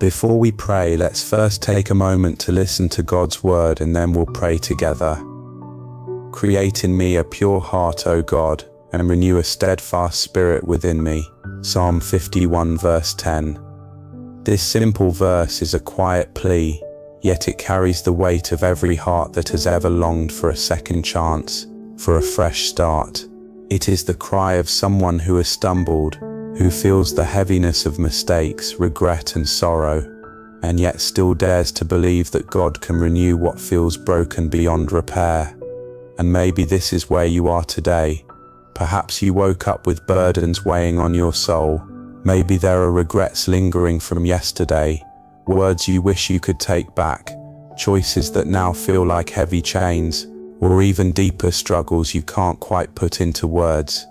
Before we pray, let's first take a moment to listen to God's word, and then we'll pray together. Create in me a pure heart, O God, and renew a steadfast spirit within me. Psalm 51 verse 10. This simple verse is a quiet plea, yet it carries the weight of every heart that has ever longed for a second chance, for a fresh start. It is the cry of someone who has stumbled, who feels the heaviness of mistakes, regret and sorrow, and yet still dares to believe that God can renew what feels broken beyond repair. And maybe this is where you are today. Perhaps you woke up with burdens weighing on your soul. Maybe there are regrets lingering from yesterday, words you wish you could take back, choices that now feel like heavy chains, or even deeper struggles you can't quite put into words.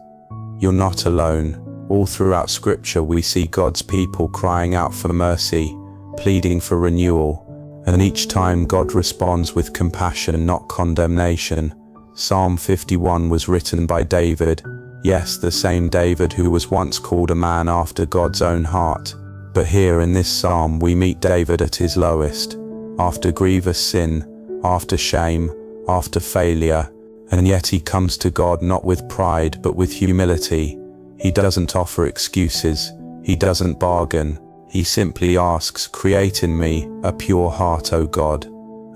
You're not alone. All throughout Scripture we see God's people crying out for mercy, pleading for renewal, and each time God responds with compassion, not condemnation. Psalm 51 was written by David, yes, the same David who was once called a man after God's own heart. But here in this psalm we meet David at his lowest, after grievous sin, after shame, after failure, and yet he comes to God not with pride but with humility. He doesn't offer excuses, he doesn't bargain, he simply asks, create in me a pure heart, O God.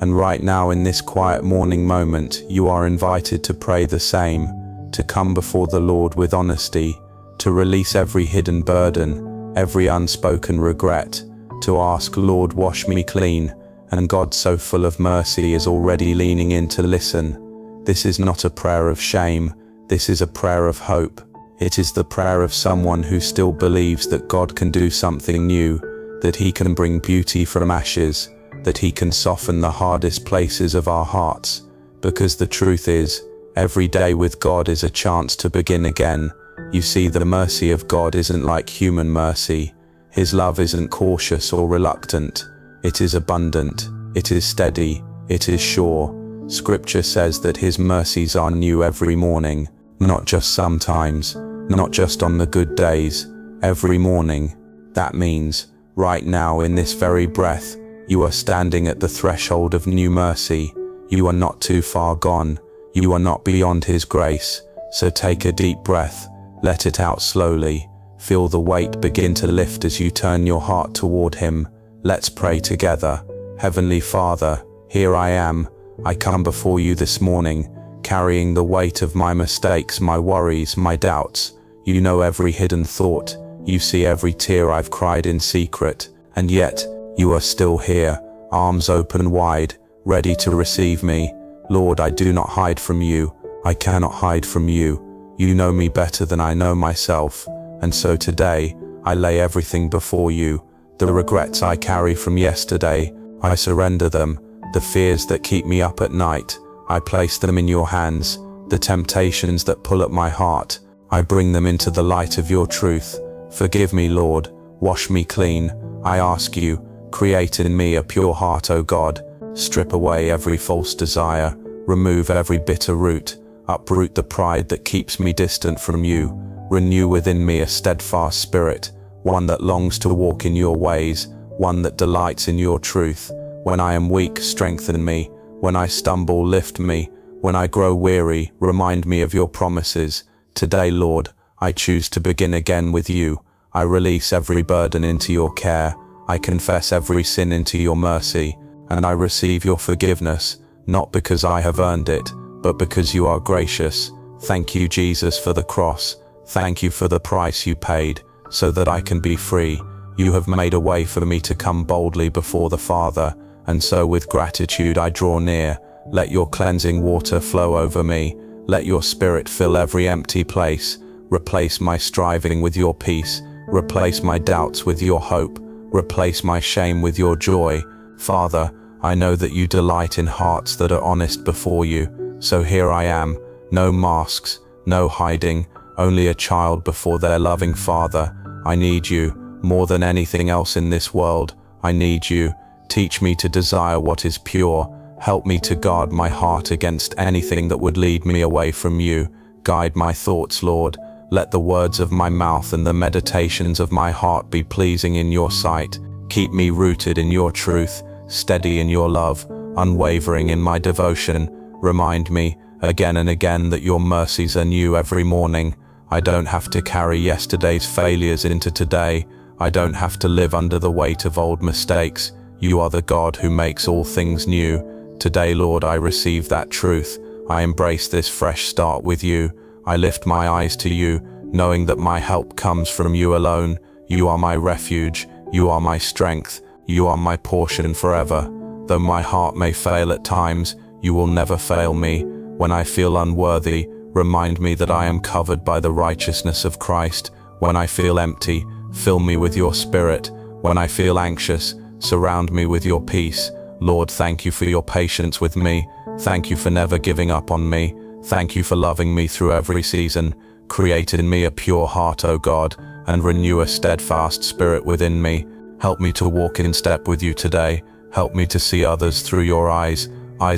And right now in this quiet morning moment, you are invited to pray the same, to come before the Lord with honesty, to release every hidden burden, every unspoken regret, to ask, Lord, wash me clean. And God, so full of mercy, is already leaning in to listen. This is not a prayer of shame, this is a prayer of hope. It is the prayer of someone who still believes that God can do something new, that He can bring beauty from ashes, that He can soften the hardest places of our hearts. Because the truth is, every day with God is a chance to begin again. You see, the mercy of God isn't like human mercy. His love isn't cautious or reluctant. It is abundant, it is steady, it is sure. Scripture says that His mercies are new every morning, not just sometimes, not just on the good days, every morning. That means, right now in this very breath, you are standing at the threshold of new mercy. You are not too far gone, you are not beyond His grace. So take a deep breath, let it out slowly. Feel the weight begin to lift as you turn your heart toward Him. Let's pray together. Heavenly Father, here I am. I come before you this morning, carrying the weight of my mistakes, my worries, my doubts. You know every hidden thought. You see every tear I've cried in secret. And yet, you are still here, arms open wide, ready to receive me. Lord, I do not hide from you. I cannot hide from you. You know me better than I know myself. And so today, I lay everything before you. The regrets I carry from yesterday, I surrender them. The fears that keep me up at night, I place them in your hands. The temptations that pull at my heart, I bring them into the light of your truth. Forgive me, Lord. Wash me clean. I ask you, create in me a pure heart, O God. Strip away every false desire. Remove every bitter root. Uproot the pride that keeps me distant from you. Renew within me a steadfast spirit, one that longs to walk in your ways, one that delights in your truth. When I am weak, strengthen me. When I stumble, lift me. When I grow weary, remind me of your promises. Today, Lord, I choose to begin again with you. I release every burden into your care. I confess every sin into your mercy, and I receive your forgiveness, not because I have earned it, but because you are gracious. Thank you, Jesus, for the cross. Thank you for the price you paid, so that I can be free. You have made a way for me to come boldly before the Father, and so with gratitude I draw near. Let your cleansing water flow over me. Let your Spirit fill every empty place. Replace my striving with your peace. Replace my doubts with your hope. Replace my shame with your joy. Father, I know that you delight in hearts that are honest before you. So here I am, no masks, no hiding, only a child before their loving Father. I need you, more than anything else in this world. I need you. Teach me to desire what is pure. Help me to guard my heart against anything that would lead me away from you. Guide my thoughts, Lord. Let the words of my mouth and the meditations of my heart be pleasing in your sight. Keep me rooted in your truth, steady in your love, unwavering in my devotion. Remind me, again and again, that your mercies are new every morning. I don't have to carry yesterday's failures into today. I don't have to live under the weight of old mistakes. You are the God who makes all things new. Today, Lord, I receive that truth. I embrace this fresh start with you. I lift my eyes to you, knowing that my help comes from you alone. You are my refuge. You are my strength. You are my portion forever. Though my heart may fail at times, you will never fail me. When I feel unworthy, remind me that I am covered by the righteousness of Christ. When I feel empty, fill me with your Spirit. When I feel anxious, surround me with your peace. Lord, thank you for your patience with me. Thank you for never giving up on me. Thank you for loving me through every season. Create in me a pure heart, O God, and renew a steadfast spirit within me. Help me to walk in step with you today. Help me to see others through your eyes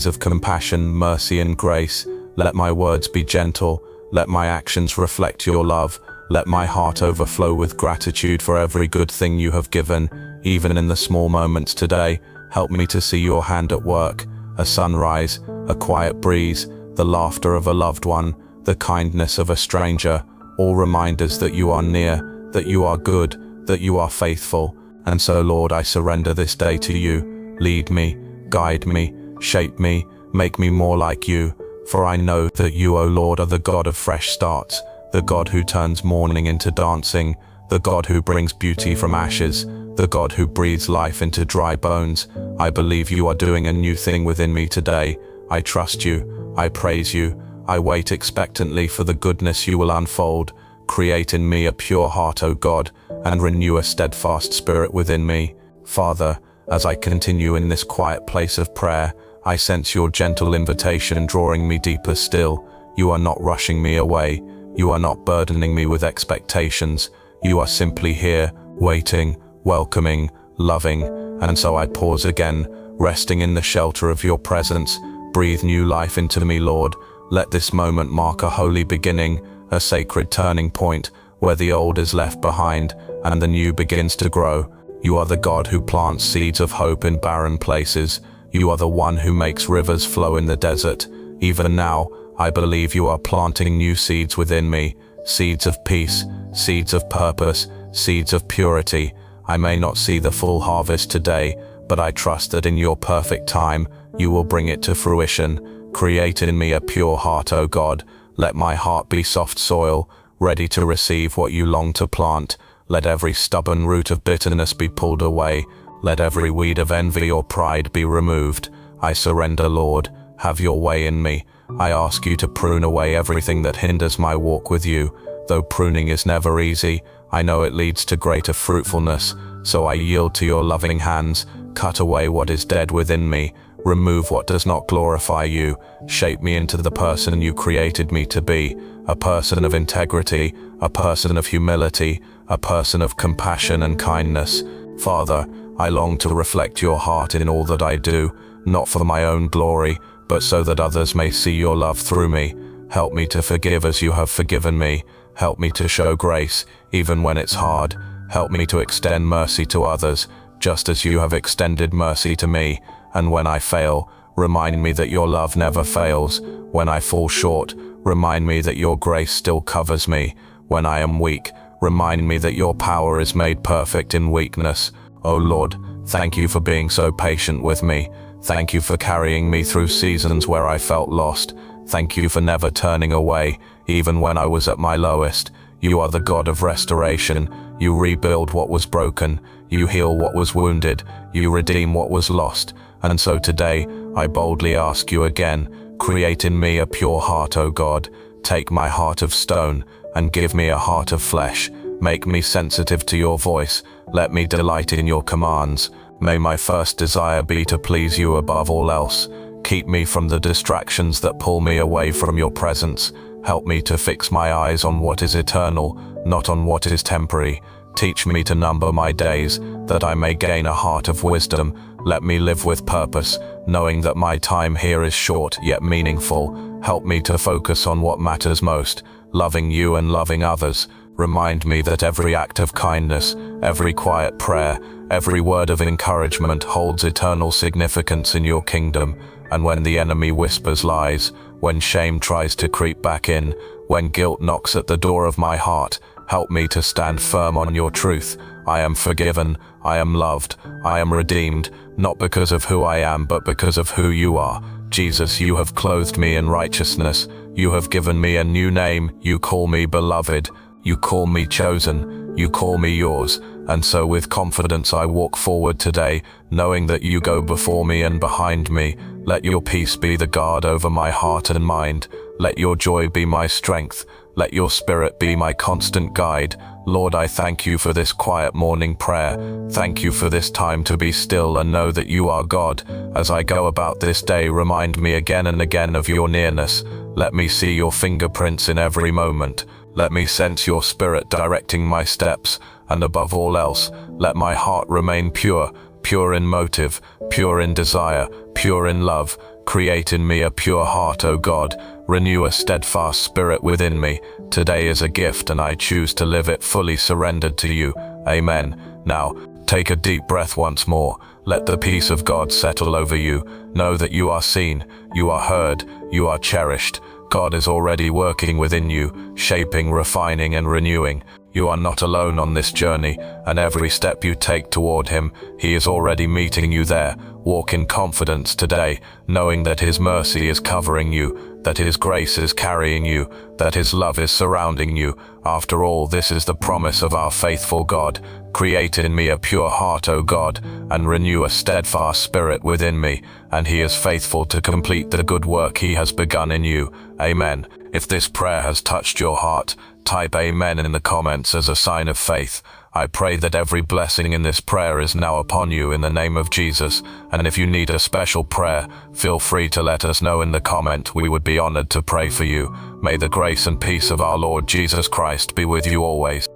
of compassion, mercy, and grace. Let my words be gentle. Let my actions reflect your love. Let my heart overflow with gratitude for every good thing you have given, even in the small moments today. Help me to see your hand at work, a sunrise, a quiet breeze, the laughter of a loved one, the kindness of a stranger, all reminders that you are near, that you are good, that you are faithful. And so, Lord, I surrender this day to you. Lead me, guide me, shape me, make me more like you. For I know that you, O Lord, are the God of fresh starts, the God who turns mourning into dancing, the God who brings beauty from ashes, the God who breathes life into dry bones. I believe you are doing a new thing within me today. I trust you, I praise you, I wait expectantly for the goodness you will unfold. Create in me a pure heart, O God, and renew a steadfast spirit within me. Father, as I continue in this quiet place of prayer, I sense your gentle invitation drawing me deeper still. You are not rushing me away. You are not burdening me with expectations. You are simply here, waiting, welcoming, loving. And so I pause again, resting in the shelter of your presence. Breathe new life into me, Lord. Let this moment mark a holy beginning, a sacred turning point, where the old is left behind and the new begins to grow. You are the God who plants seeds of hope in barren places. You are the one who makes rivers flow in the desert. Even now, I believe you are planting new seeds within me, seeds of peace, seeds of purpose, seeds of purity. I may not see the full harvest today, but I trust that in your perfect time, you will bring it to fruition. Create in me a pure heart, O God. Let my heart be soft soil, ready to receive what you long to plant. Let every stubborn root of bitterness be pulled away. Let every weed of envy or pride be removed. I surrender, Lord. Have your way in me. I ask you to prune away everything that hinders my walk with you. Though pruning is never easy, I know it leads to greater fruitfulness. So I yield to your loving hands. Cut away what is dead within me. Remove what does not glorify you. Shape me into the person you created me to be. A person of integrity, a person of humility, a person of compassion and kindness. Father, I long to reflect your heart in all that I do, not for my own glory, but so that others may see your love through me. Help me to forgive as you have forgiven me. Help me to show grace, even when it's hard. Help me to extend mercy to others, just as you have extended mercy to me. And when I fail, remind me that your love never fails. When I fall short, remind me that your grace still covers me. When I am weak, remind me that your power is made perfect in weakness. O Lord, thank you for being so patient with me. Thank you for carrying me through seasons where I felt lost. Thank you for never turning away, even when I was at my lowest. You are the God of restoration. You rebuild what was broken. You heal what was wounded. You redeem what was lost. And so today, I boldly ask you again, create in me a pure heart, O God. Take my heart of stone and give me a heart of flesh. Make me sensitive to your voice. Let me delight in your commands. May my first desire be to please you above all else. Keep me from the distractions that pull me away from your presence. Help me to fix my eyes on what is eternal, not on what is temporary. Teach me to number my days, that I may gain a heart of wisdom. Let me live with purpose, knowing that my time here is short yet meaningful. Help me to focus on what matters most, loving you and loving others. Remind me that every act of kindness, every quiet prayer, every word of encouragement holds eternal significance in your kingdom. And when the enemy whispers lies, when shame tries to creep back in, when guilt knocks at the door of my heart, help me to stand firm on your truth. I am forgiven, I am loved, I am redeemed, not because of who I am, but because of who you are. Jesus, you have clothed me in righteousness. You have given me a new name. You call me beloved. You call me chosen. You call me yours. And so with confidence I walk forward today, knowing that you go before me and behind me. Let your peace be the guard over my heart and mind. Let your joy be my strength. Let your spirit be my constant guide. Lord, I thank you for this quiet morning prayer. Thank you for this time to be still and know that you are God. As I go about this day, remind me again and again of your nearness. Let me see your fingerprints in every moment. Let me sense your spirit directing my steps. And above all else, let my heart remain pure, pure in motive, pure in desire, pure in love. Create in me a pure heart, O God. Renew a steadfast spirit within me. Today is a gift and I choose to live it fully surrendered to you. Amen. Now, take a deep breath once more. Let the peace of God settle over you. Know that you are seen, you are heard, you are cherished. God is already working within you, shaping, refining, and renewing. You are not alone on this journey, and every step you take toward Him, He is already meeting you there. Walk in confidence today, knowing that His mercy is covering you, that His grace is carrying you, that His love is surrounding you. After all, this is the promise of our faithful God. Create in me a pure heart, O God, and renew a steadfast spirit within me, and He is faithful to complete the good work He has begun in you. Amen. If this prayer has touched your heart, type Amen in the comments as a sign of faith. I pray that every blessing in this prayer is now upon you in the name of Jesus. And if you need a special prayer, feel free to let us know in the comment. We would be honored to pray for you. May the grace and peace of our Lord Jesus Christ be with you always.